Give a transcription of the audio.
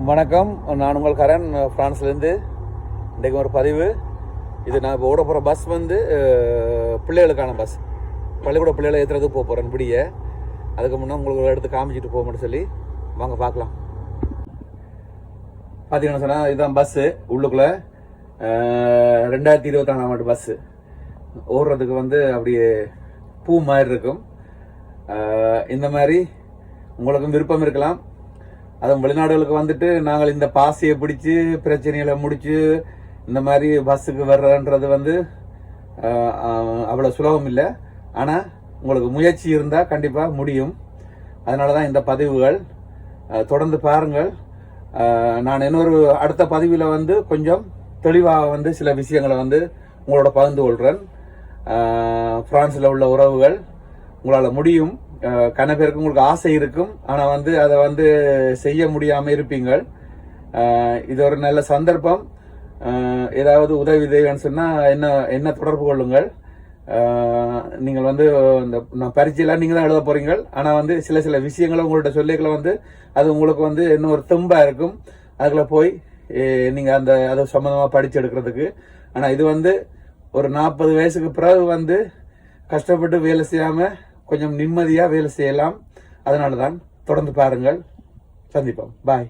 வணக்கம், நான் உங்கள் கரண் ஃப்ரான்ஸ்லேருந்து. இன்றைக்கு ஒரு பதிவு. இது நான் இப்போ ஓட போகிற பஸ் வந்து பிள்ளைகளுக்கான பஸ். பள்ளிக்கூட பிள்ளைகளை ஏற்றுறதுக்கு போக போகிறேன் பிடிய. அதுக்கு முன்னே உங்களுக்கு ஒரு இடத்துக்கு காமிச்சிட்டு போகணும்னு சொல்லி வாங்க பார்க்கலாம். பார்த்தீங்கன்னா சொன்னால் இதுதான் பஸ்ஸு. உள்ளுக்குள்ளே 2024 ஆண்டு பஸ்ஸு. ஓடுறதுக்கு வந்து அப்படியே பூ மாதிரி இருக்கும். இந்த மாதிரி உங்களுக்கும் விருப்பம் இருக்கலாம். அதுவும் வெளிநாடுகளுக்கு வந்துட்டு நாங்கள் இந்த பாசியை பிடிச்சி பிரச்சனைகளை முடிச்சு இந்த மாதிரி பஸ்ஸுக்கு வர்றன்றது வந்து அவ்வளோ சுலபம் இல்லை. ஆனால் உங்களுக்கு முயற்சி இருந்தால் கண்டிப்பாக முடியும். அதனால தான் இந்த பதிவுகள். தொடர்ந்து பாருங்கள். நான் இன்னொரு அடுத்த பதிவில் வந்து கொஞ்சம் தெளிவாக வந்து சில விஷயங்களை வந்து உங்களோட பகிர்ந்து கொள்கிறேன். பிரான்ஸில் உள்ள உறவுகள் உங்களால் முடியும். கன பேருக்கு உங்களுக்கு ஆசை இருக்கும், ஆனால் வந்து அதை வந்து செய்ய முடியாமல் இருப்பீங்கள். இது ஒரு நல்ல சந்தர்ப்பம். ஏதாவது உதவி தேவைன்னு சொன்னால் என்ன தொடர்பு கொள்ளுங்கள். நீங்கள் வந்து இந்த பரீட்சையெல்லாம் நீங்கள் தான் எழுத போறீங்க. ஆனால் வந்து சில விஷயங்களை உங்கள்ட்ட சொல்லிகளை வந்து அது உங்களுக்கு வந்து இன்னும் ஒரு தெம்பாக இருக்கும். அதுக்குள்ள போய் நீங்கள் அதை சம்மந்தமாக படித்து எடுக்கிறதுக்கு. ஆனால் இது வந்து ஒரு 40 வயசுக்கு பிறகு வந்து கஷ்டப்பட்டு வேலை செய்யாமல் கொஞ்சம் நிம்மதியாக வேலை செய்யலாம். அதனால தான் தொடர்ந்து பாருங்கள். சந்திப்போம். பாய்.